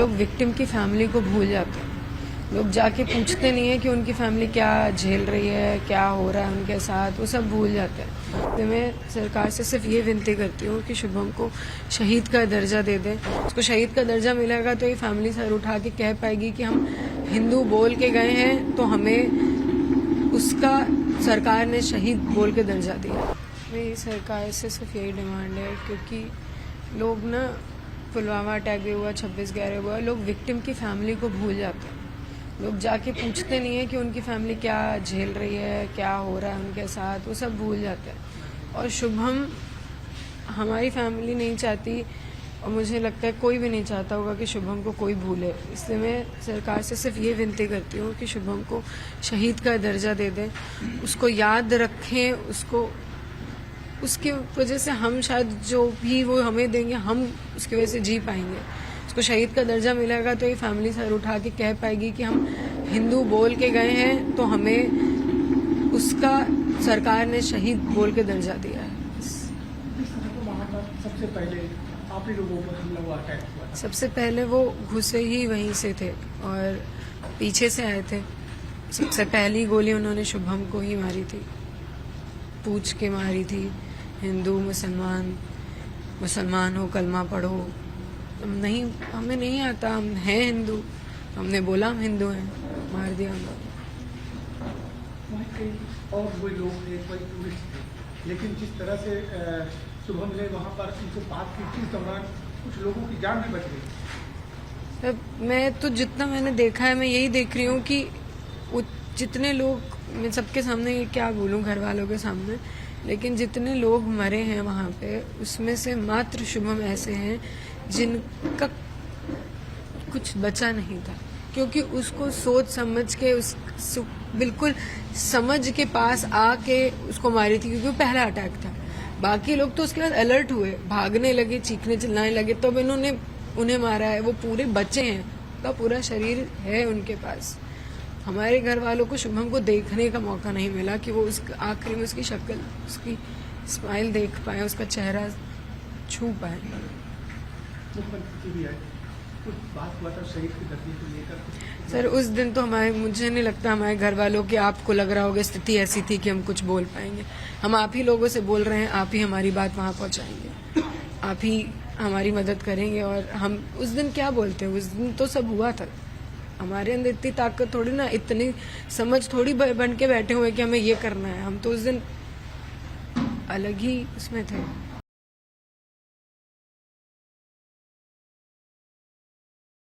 लोग विक्टिम की फैमिली को भूल जाते हैं। लोग जाके पूछते नहीं है कि उनकी फैमिली क्या झेल रही है, क्या हो रहा है उनके साथ, वो सब भूल जाते हैं। तो मैं सरकार से सिर्फ ये विनती करती हूँ कि शुभम को शहीद का दर्जा दे दें। उसको शहीद का दर्जा मिलेगा तो ये फैमिली सर उठा के कह पाएगी कि हम हिंदू बोल के गए हैं तो हमें उसका सरकार ने शहीद बोल के दर्जा दिया। मेरी सरकार से सिर्फ यही डिमांड है, क्योंकि लोग ना पुलवामा अटैक भी हुआ, 26/11 हुआ, लोग विक्टिम की फैमिली को भूल जाते हैं। लोग जाके पूछते नहीं है कि उनकी फैमिली क्या झेल रही है, क्या हो रहा है उनके साथ, वो सब भूल जाते हैं। और शुभम, हमारी फैमिली नहीं चाहती और मुझे लगता है कोई भी नहीं चाहता होगा कि शुभम को कोई भूले। इसलिए मैं सरकार से सिर्फ ये विनती करती हूँ कि शुभम को शहीद का दर्जा दे दें, उसको याद रखें, उसको उसकी वजह से हम शायद जो भी वो हमें देंगे हम उसकी वजह से जी पाएंगे। उसको शहीद का दर्जा मिलेगा तो ये फैमिली सर उठा के कह पाएगी कि हम हिंदू बोल के गए हैं तो हमें उसका सरकार ने शहीद बोल के दर्जा दिया है। सबसे पहले आप ही लोगों पर हमला हुआ, अटैक हुआ, सबसे पहले वो घुसे ही वहीं से थे और पीछे से आए थे। सबसे पहली गोली उन्होंने शुभम को ही मारी थी, पूछ के मारी थी। हिंदू मुसलमान, मुसलमान हो कलमा पढ़ो। नहीं, हमें नहीं आता, हम हैं हिंदू, हमने बोला हम हिंदू हैं, मार दिया हम। और वो लोग थे, कोई टूरिस्ट थे, लेकिन जिस तरह से शुभम ने वहाँ पर उनसे बात की, इस दौरान कुछ लोगों की जान भी बच गई। मैं तो जितना मैंने देखा है, मैं यही देख रही हूँ कि जितने लोग, मैं सबके सामने ये क्या बोलूँ घर वालों के सामने, लेकिन जितने लोग मरे हैं वहाँ पे, उसमें से मात्र शुभम ऐसे हैं जिनका कुछ बचा नहीं था, क्योंकि उसको सोच समझ के बिल्कुल समझ के पास आके उसको मारी थी, क्योंकि वो पहला अटैक था। बाकी लोग तो उसके बाद अलर्ट हुए, भागने लगे, चीखने चिल्लाने लगे, तब इन्होंने उन्हें मारा है। वो पूरे बच्चे हैं, उनका पूरा शरीर है उनके पास। हमारे घर वालों को शुभम को देखने का मौका नहीं मिला कि वो उस आखिरी में उसकी शक्ल, उसकी स्माइल देख पाए, उसका चेहरा छू पाए। सर उस दिन तो मुझे नहीं लगता हमारे घर वालों की, आपको लग रहा होगा स्थिति ऐसी थी कि हम कुछ बोल पाएंगे। हम आप ही लोगों से बोल रहे हैं, आप ही हमारी बात वहाँ पहुँचाएंगे, आप ही हमारी मदद करेंगे। और हम उस दिन क्या बोलते हैं, उस दिन तो सब हुआ था। हमारे अंदर इतनी ताकत थोड़ी ना, इतनी समझ थोड़ी बन के बैठे हुए कि हमें ये करना है। हम तो उस दिन अलग ही उसमें थे।